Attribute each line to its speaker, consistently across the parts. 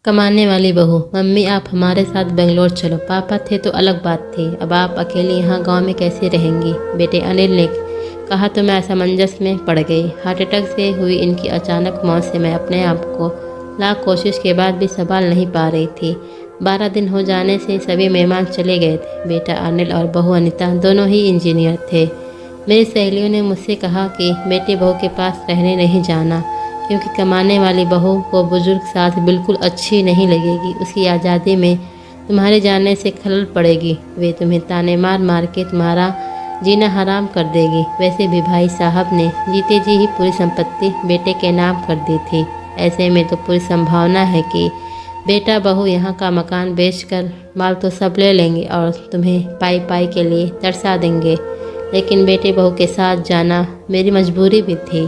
Speaker 1: कमाने वाली बहू। मम्मी आप हमारे साथ बेंगलोर चलो, पापा थे तो अलग बात थी, अब आप अकेली यहाँ गांव में कैसे रहेंगी। बेटे अनिल ने कहा तो मैं असमंजस में पड़ गई। हार्ट अटैक से हुई इनकी अचानक मौत से मैं अपने आप को लाख कोशिश के बाद भी संभाल नहीं पा रही थी। 12 दिन हो जाने से सभी मेहमान चले गए थे। बेटा अनिल और बहू अनीता दोनों ही इंजीनियर थे। मेरी सहेलियों ने मुझसे कहा कि बेटे बहू के पास रहने नहीं जाना, क्योंकि कमाने वाली बहू को बुजुर्ग सास बिल्कुल अच्छी नहीं लगेगी। उसकी आज़ादी में तुम्हारे जाने से खलल पड़ेगी। वे तुम्हें ताने मार मार के तुम्हारा जीना हराम कर देगी। वैसे भी भाई साहब ने जीते जी ही पूरी संपत्ति बेटे के नाम कर दी थी। ऐसे में तो पूरी संभावना है कि बेटा बहू यहाँ का मकान बेचकर माल तो सब ले लेंगे और तुम्हें पाई पाई के लिए तरसा देंगे। लेकिन बेटे बहू के साथ जाना मेरी मजबूरी भी थी।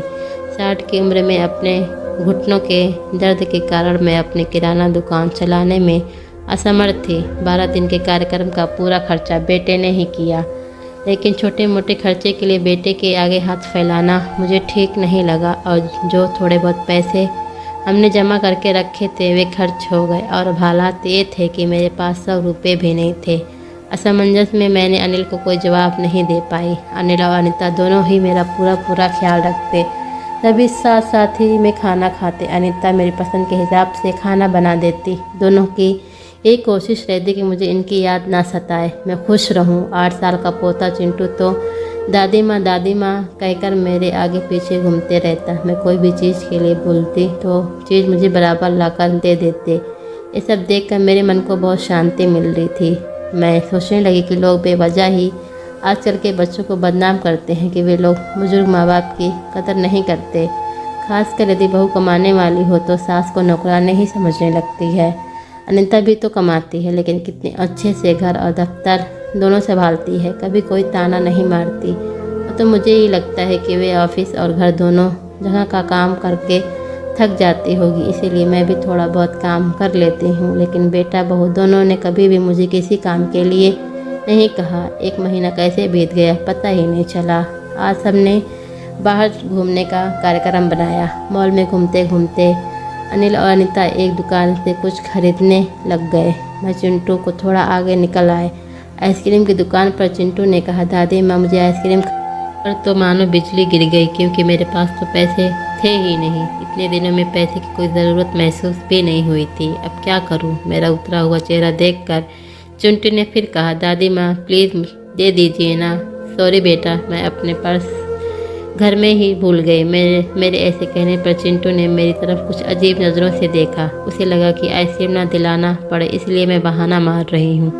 Speaker 1: 60 की उम्र में अपने घुटनों के दर्द के कारण मैं अपनी किराना दुकान चलाने में असमर्थ थी। 12 दिन के कार्यक्रम का पूरा खर्चा बेटे ने ही किया, लेकिन छोटे मोटे खर्चे के लिए बेटे के आगे हाथ फैलाना मुझे ठीक नहीं लगा। और जो थोड़े बहुत पैसे हमने जमा करके रखे थे वे खर्च हो गए और अब हालात ये थे कि मेरे पास 100 रुपये भी नहीं थे। असमंजस में मैंने अनिल को कोई जवाब नहीं दे पाई। अनिल और अनीता दोनों ही मेरा पूरा ख्याल रखते। सभी साथ साथ ही में खाना खाते। अनीता मेरी पसंद के हिसाब से खाना बना देती। दोनों की एक कोशिश रहती कि मुझे इनकी याद ना सताए, मैं खुश रहूं। 8 साल का पोता चिंटू तो दादी माँ कहकर मेरे आगे पीछे घूमते रहता। मैं कोई भी चीज़ के लिए बोलती तो चीज़ मुझे बराबर लाकर दे देते। ये सब देखकर मेरे मन को बहुत शांति मिल रही थी। मैं सोचने लगी कि लोग बेवजह ही आजकल के बच्चों को बदनाम करते हैं कि वे लोग बुजुर्ग माँ बाप की कदर नहीं करते। खासकर यदि बहू कमाने वाली हो तो सास को नौकरानी ही समझने लगती है। अनीता भी तो कमाती है, लेकिन कितने अच्छे से घर और दफ्तर दोनों संभालती है, कभी कोई ताना नहीं मारती। तो मुझे ही लगता है कि वे ऑफिस और घर दोनों जगह का काम करके थक जाती होगी, इसीलिए मैं भी थोड़ा बहुत काम कर लेती हूँ। लेकिन बेटा बहू दोनों ने कभी भी मुझे किसी काम के लिए नहीं कहा। 1 महीना कैसे बीत गया पता ही नहीं चला। आज सबने बाहर घूमने का कार्यक्रम बनाया। मॉल में घूमते घूमते अनिल और अनीता एक दुकान से कुछ खरीदने लग गए। मैं चिंटू को थोड़ा आगे निकल आए। आइसक्रीम की दुकान पर चिंटू ने कहा, दादी माँ मुझे आइसक्रीम पर तो मानो बिजली गिर गई, क्योंकि मेरे पास तो पैसे थे ही नहीं। इतने दिनों में पैसे की कोई ज़रूरत महसूस भी नहीं हुई थी। अब क्या करूँ। मेरा उतरा हुआ चेहरा देखकर चिंटू ने फिर कहा, दादी माँ प्लीज़ दे दीजिए ना। सॉरी बेटा, मैं अपने पर्स घर में ही भूल गई। मेरे ऐसे कहने पर चिंटू ने मेरी तरफ कुछ अजीब नज़रों से देखा। उसे लगा कि आइसक्रीम ना दिलाना पड़े, इसलिए मैं बहाना मार रही हूँ।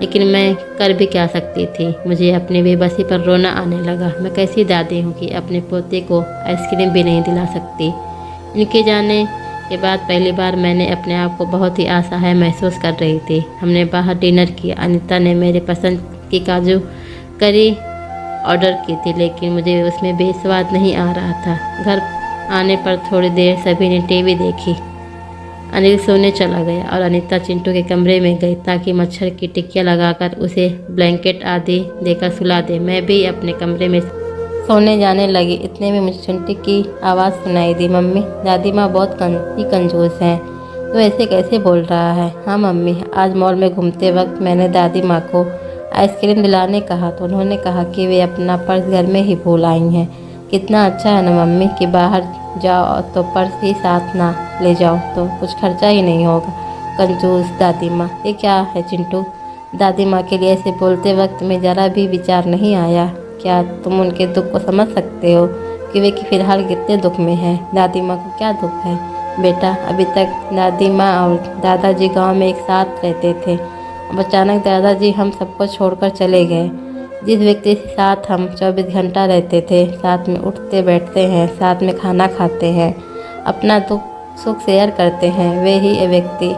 Speaker 1: लेकिन मैं कर भी क्या सकती थी। मुझे अपनी बेबसी पर रोना आने लगा। मैं कैसी दादी हूँ कि अपने पोते को आइसक्रीम भी नहीं दिला सकती। इनके जाने के बाद पहली बार मैंने अपने आप को बहुत ही असहाय महसूस कर रही थी। हमने बाहर डिनर किया। अनीता ने मेरे पसंद की काजू करी ऑर्डर की थी, लेकिन मुझे उसमें बेस्वाद नहीं आ रहा था। घर आने पर थोड़ी देर सभी ने टीवी देखी। अनिल सोने चला गया और अनीता चिंटू के कमरे में गई ताकि मच्छर की टिक्कियाँ लगाकर उसे ब्लैंकेट आदि देकर सुला दे। मैं भी अपने कमरे में सोने जाने लगी। इतने में मुझे चिंटू की आवाज़ सुनाई दी, मम्मी दादी माँ बहुत कंजूस हैं। तो ऐसे कैसे बोल रहा है। हाँ मम्मी, आज मॉल में घूमते वक्त मैंने दादी माँ को आइसक्रीम दिलाने कहा तो उन्होंने कहा कि वे अपना पर्स घर में ही भूल आई हैं। कितना अच्छा है ना मम्मी कि बाहर जाओ तो पर्स ही साथ ना ले जाओ तो कुछ खर्चा ही नहीं होगा। कंजूस दादी माँ। ये क्या है चिंटू। दादी माँ के लिए ऐसे बोलते वक्त में ज़रा भी विचार नहीं आया। क्या तुम उनके दुख को समझ सकते हो कि वे फ़िलहाल कितने दुख में हैं। दादी माँ को क्या दुख है बेटा। अभी तक दादी माँ और दादाजी गाँव में एक साथ रहते थे। अब अचानक दादाजी हम सबको छोड़कर चले गए। जिस व्यक्ति के साथ हम 24 घंटा रहते थे, साथ में उठते बैठते हैं, साथ में खाना खाते हैं, अपना दुख सुख शेयर करते हैं, वे ही ये व्यक्ति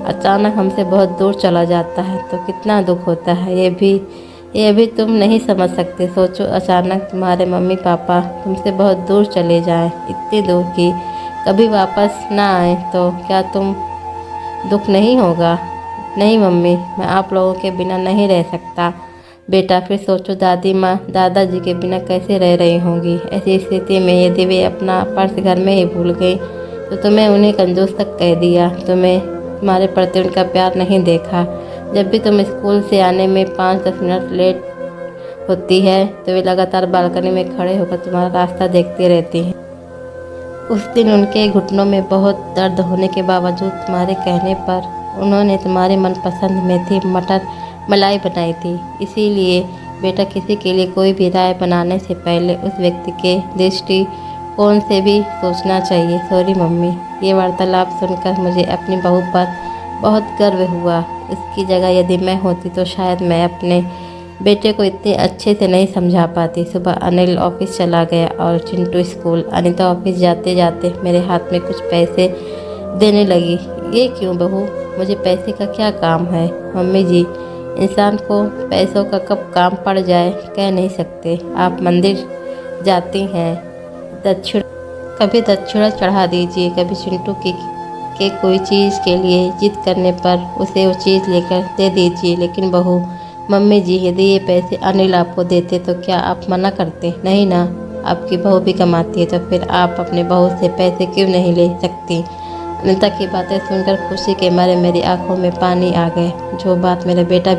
Speaker 1: अचानक हमसे बहुत दूर चला जाता है तो कितना दुख होता है। ये भी तुम नहीं समझ सकते। सोचो अचानक तुम्हारे मम्मी पापा तुमसे बहुत दूर चले जाएं, इतनी दूर कि कभी वापस ना आए तो क्या तुम दुख नहीं होगा। नहीं मम्मी, मैं आप लोगों के बिना नहीं रह सकता। बेटा फिर सोचो दादी माँ दादाजी के बिना कैसे रह रही होंगी। ऐसी स्थिति में यदि वे अपना पर्स घर में ही भूल गई तो तुम्हें उन्हें कंजूस तक कह दिया, तुम्हें तुम्हारे प्रति उनका प्यार नहीं देखा। जब भी तुम स्कूल से आने में 5-10 मिनट लेट होती है तो वे लगातार बालकनी में खड़े होकर तुम्हारा रास्ता देखती रहती हैं। उस दिन उनके घुटनों में बहुत दर्द होने के बावजूद तुम्हारे कहने पर उन्होंने तुम्हारे मनपसंद मेथी मटर मलाई बनाई थी। इसीलिए बेटा, किसी के लिए कोई भी राय बनाने से पहले उस व्यक्ति के दृष्टिकोण से भी सोचना चाहिए। Sorry mummy. ये वार्तालाप सुनकर मुझे अपनी बहू पर बहुत गर्व हुआ। उसकी जगह यदि मैं होती तो शायद मैं अपने बेटे को इतने अच्छे से नहीं समझा पाती। सुबह अनिल ऑफिस चला गया और चिंटू स्कूल। अनीता ऑफिस जाते जाते मेरे हाथ में कुछ पैसे देने लगी। ये क्यों बहू, मुझे पैसे का क्या काम है? मम्मी जी, इंसान को पैसों का कब काम पड़ जाए कह नहीं सकते। आप मंदिर जाती हैं, कभी दक्षिणा चढ़ा दीजिए, कभी चिंटू के कोई चीज़ के लिए जिद करने पर उसे वो चीज़ लेकर दे दीजिए। लेकिन बहू, मम्मी जी, यदि ये पैसे अनिल आपको देते तो क्या आप मना करते? नहीं ना, आपकी बहू भी कमाती है तो फिर आप अपने बहू से पैसे क्यों नहीं ले सकती? अनिता की बातें सुनकर खुशी के मारे मेरी आंखों में पानी आ गए। जो बात मेरा बेटा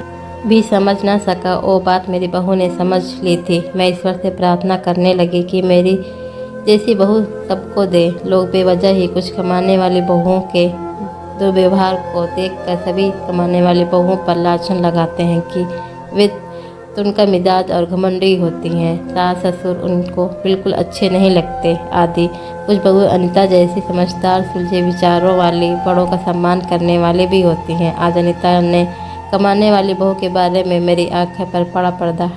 Speaker 1: भी समझ ना सका वो बात मेरी बहू ने समझ ली थी। मैं ईश्वर से प्रार्थना करने लगी कि मेरी जैसी बहू सबको दे। लोग बेवजह ही कुछ कमाने वाली बहुओं के दुर्व्यवहार को देखकर सभी कमाने वाली बहुओं पर लाछन लगाते हैं कि वे तो उनका मिजाज और घमंडी होती हैं। सास ससुर उनको बिल्कुल अच्छे नहीं लगते आदि। कुछ बहू अनीता जैसी समझदार सुलझे विचारों वाली, बड़ों का सम्मान करने वाले भी होती हैं। आज अनीता ने कमाने वाली बहू के बारे में मेरी आंखें पर पड़ा पर्दा